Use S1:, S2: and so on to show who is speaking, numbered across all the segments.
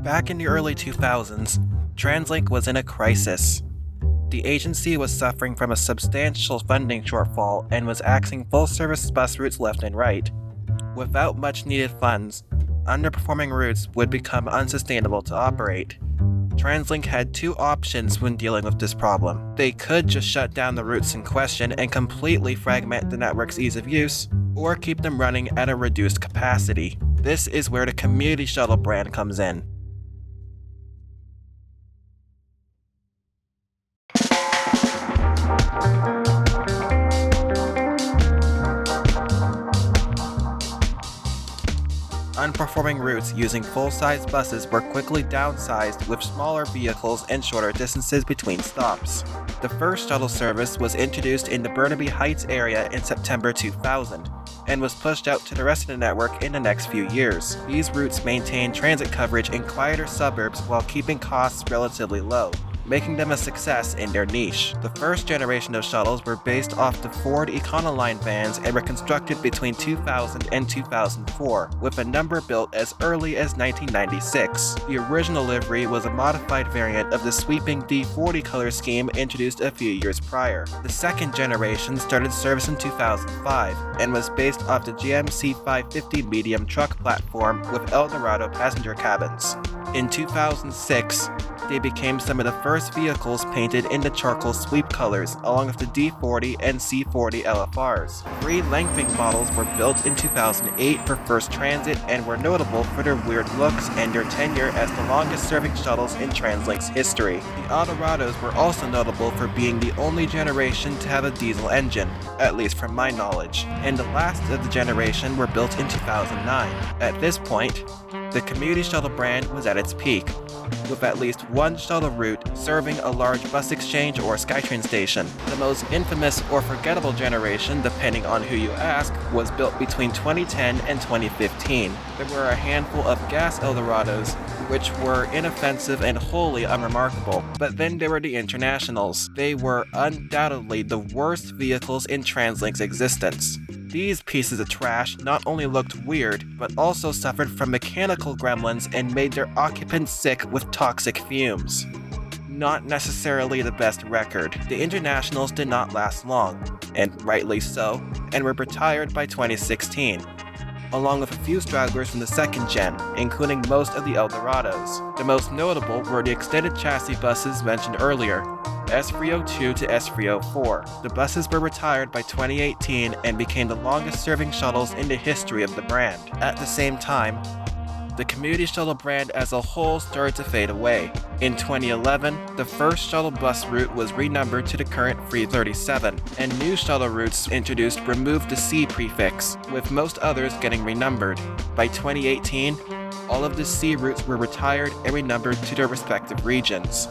S1: Back in the early 2000s, TransLink was in a crisis. The agency was suffering from a substantial funding shortfall and was axing full-service bus routes left and right. Without much needed funds, underperforming routes would become unsustainable to operate. TransLink had two options when dealing with this problem. They could just shut down the routes in question and completely fragment the network's ease of use, or keep them running at a reduced capacity. This is where the community shuttle brand comes in. Unperforming routes using full-size buses were quickly downsized with smaller vehicles and shorter distances between stops. The first shuttle service was introduced in the Burnaby Heights area in September 2000 and was pushed out to the rest of the network in the next few years. These routes maintained transit coverage in quieter suburbs while keeping costs relatively low, making them a success in their niche. The first generation of shuttles were based off the Ford Econoline vans and were constructed between 2000 and 2004, with a number built as early as 1996. The original livery was a modified variant of the sweeping D40 color scheme introduced a few years prior. The second generation started service in 2005 and was based off the GMC 550 medium truck platform with Eldorado passenger cabins. In 2006, they became some of the first vehicles painted in the charcoal sweep colors, along with the D40 and C40 LFRs. 3 lengthening models were built in 2008 for First Transit and were notable for their weird looks and their tenure as the longest-serving shuttles in TransLink's history. The Eldorados were also notable for being the only generation to have a diesel engine, at least from my knowledge, and the last of the generation were built in 2009. At this point, the community shuttle brand was at its peak, with at least one shuttle route serving a large bus exchange or SkyTrain station. The most infamous or forgettable generation, depending on who you ask, was built between 2010 and 2015. There were a handful of gas Eldorados, which were inoffensive and wholly unremarkable. But then there were the Internationals. They were undoubtedly the worst vehicles in TransLink's existence. These pieces of trash not only looked weird, but also suffered from mechanical gremlins and made their occupants sick with toxic fumes. Not necessarily the best record. The Internationals did not last long, and rightly so, and were retired by 2016, along with a few stragglers from the second gen, including most of the Eldorados. The most notable were the extended chassis buses mentioned earlier, S302 to S304. The buses were retired by 2018 and became the longest-serving shuttles in the history of the brand. At the same time, the community shuttle brand as a whole started to fade away. In 2011, the first shuttle bus route was renumbered to the current 337, and new shuttle routes introduced removed the C prefix, with most others getting renumbered. By 2018, all of the C routes were retired and renumbered to their respective regions.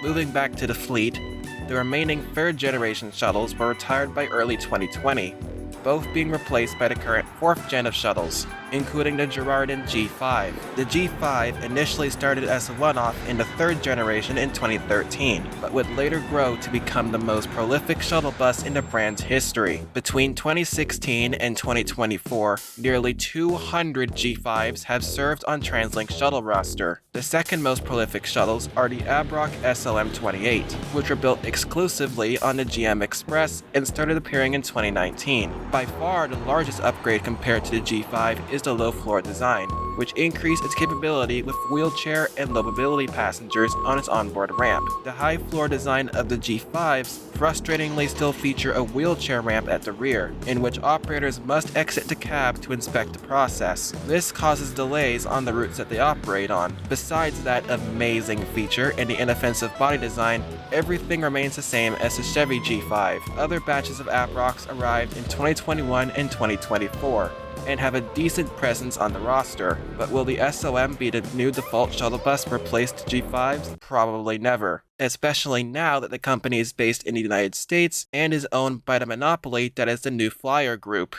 S1: Moving back to the fleet, the remaining third-generation shuttles were retired by early 2020, both being replaced by the current fourth gen of shuttles, including the Girardin G5. The G5 initially started as a one-off in the third generation in 2013, but would later grow to become the most prolific shuttle bus in the brand's history. Between 2016 and 2024, nearly 200 G5s have served on TransLink's shuttle roster. The second most prolific shuttles are the Abrock SLM-28, which were built exclusively on the GM Express and started appearing in 2019. By far the largest upgrade compared to the G5 is the low-floor design, which increased its capability with wheelchair and low-mobility passengers on its onboard ramp. The high-floor design of the G5s frustratingly still feature a wheelchair ramp at the rear, in which operators must exit the cab to inspect the process. This causes delays on the routes that they operate on. Besides that amazing feature and the inoffensive body design, everything remains the same as the Chevy G5. Other batches of Abrocks arrived in 2021 and 2024. And have a decent presence on the roster, but will the SLM be the new default shuttle bus to replace the G5s? Probably never, especially now that the company is based in the United States and is owned by the monopoly that is the New Flyer Group.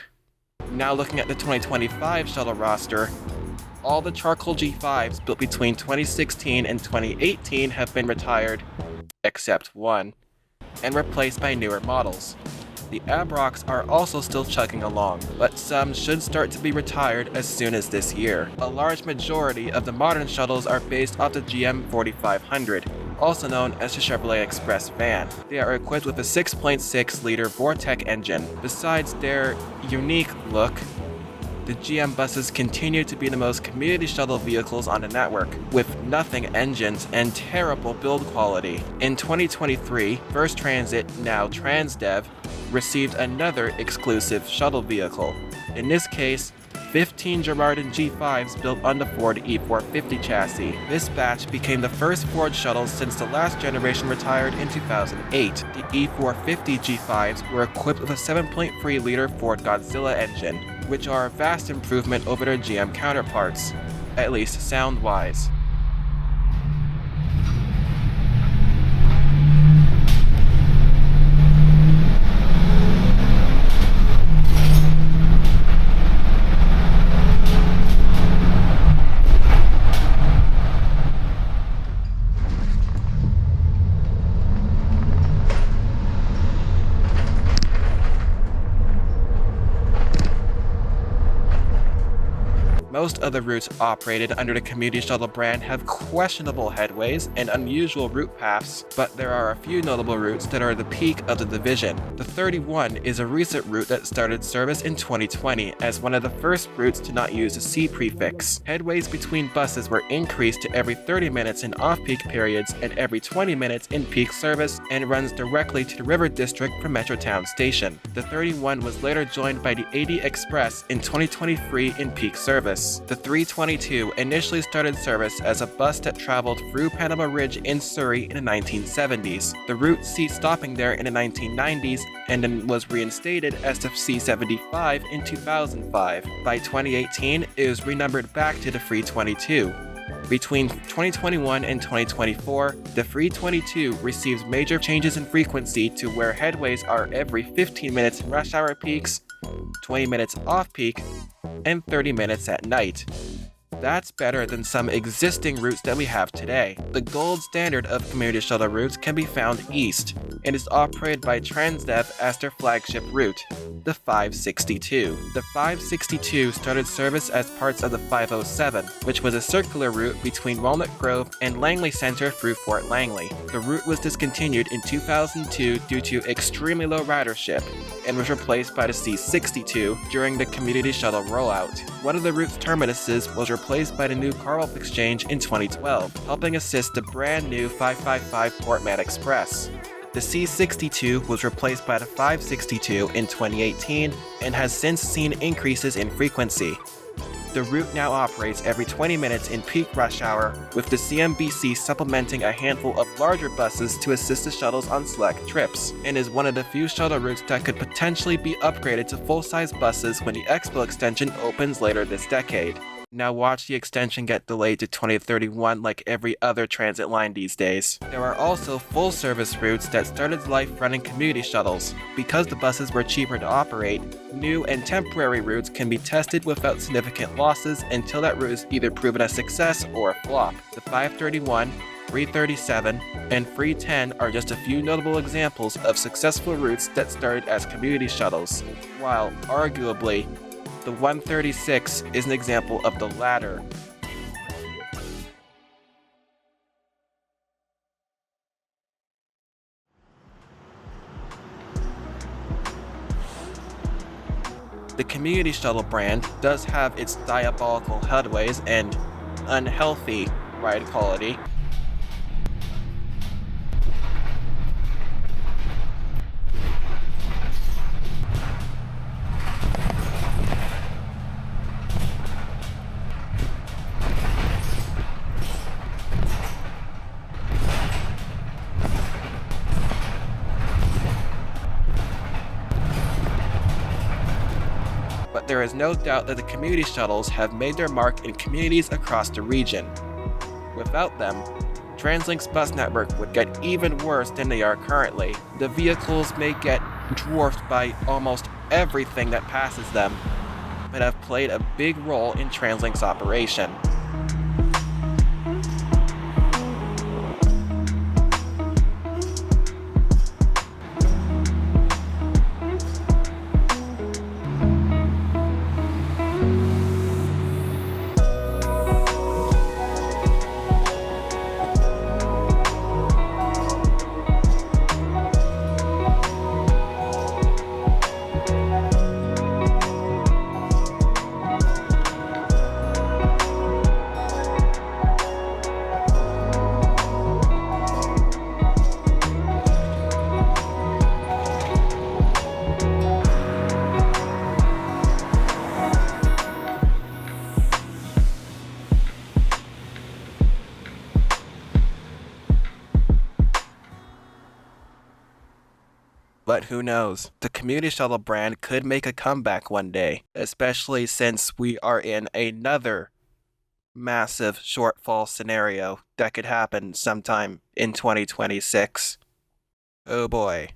S1: Now looking at the 2025 shuttle roster, All the charcoal G5s built between 2016 and 2018 have been retired, except one, and replaced by newer models. The Abrocks are also still chugging along, but some should start to be retired as soon as this year. A large majority of the modern shuttles are based off the GM 4500, also known as the Chevrolet Express van. They are equipped with a 6.6-liter Vortec engine. Besides their unique look, the GM buses continue to be the most community shuttle vehicles on the network, with nothing engines and terrible build quality. In 2023, First Transit, now TransDev, received another exclusive shuttle vehicle. In this case, 15 Girardin G5s built on the Ford E450 chassis. This batch became the first Ford shuttle since the last generation retired in 2008. The E450 G5s were equipped with a 7.3-liter Ford Godzilla engine, which are a vast improvement over their GM counterparts, at least sound-wise. Most of the routes operated under the Community Shuttle brand have questionable headways and unusual route paths, but there are a few notable routes that are the peak of the division. The 31 is a recent route that started service in 2020 as one of the first routes to not use a C prefix. Headways between buses were increased to every 30 minutes in off-peak periods and every 20 minutes in peak service, and runs directly to the River District from Metrotown Station. The 31 was later joined by the 80 Express in 2023 in peak service. The 322 initially started service as a bus that traveled through Panama Ridge in Surrey in the 1970s. The route ceased stopping there in the 1990s and then was reinstated as the C75 in 2005. By 2018, it was renumbered back to the 322. Between 2021 and 2024, the 322 receives major changes in frequency to where headways are every 15 minutes in rush hour peaks, 20 minutes off-peak, and 30 minutes at night. That's better than some existing routes that we have today. The gold standard of community shuttle routes can be found east, and is operated by TransDev as their flagship route, the 562. The 562 started service as parts of the 507, which was a circular route between Walnut Grove and Langley Center through Fort Langley. The route was discontinued in 2002 due to extremely low ridership, and was replaced by the C62 during the community shuttle rollout. One of the route's terminuses was replaced by the new Carwolf Exchange in 2012, helping assist the brand new 555 Portman Express. The C62 was replaced by the 562 in 2018 and has since seen increases in frequency. The route now operates every 20 minutes in peak rush hour, with the CMBC supplementing a handful of larger buses to assist the shuttles on select trips, and is one of the few shuttle routes that could potentially be upgraded to full-size buses when the Expo extension opens later this decade. Now watch the extension get delayed to 2031 like every other transit line these days. There are also full-service routes that started life running community shuttles. Because the buses were cheaper to operate, new and temporary routes can be tested without significant losses until that route is either proven a success or a flop. The 531, 337, and 310 are just a few notable examples of successful routes that started as community shuttles, while arguably, the 136 is an example of the latter. The community shuttle brand does have its diabolical headways and unhealthy ride quality. But there is no doubt that the community shuttles have made their mark in communities across the region. Without them, TransLink's bus network would get even worse than they are currently. The vehicles may get dwarfed by almost everything that passes them, but have played a big role in TransLink's operation. But who knows? The community shuttle brand could make a comeback one day, especially since we are in another massive shortfall scenario that could happen sometime in 2026. Oh boy.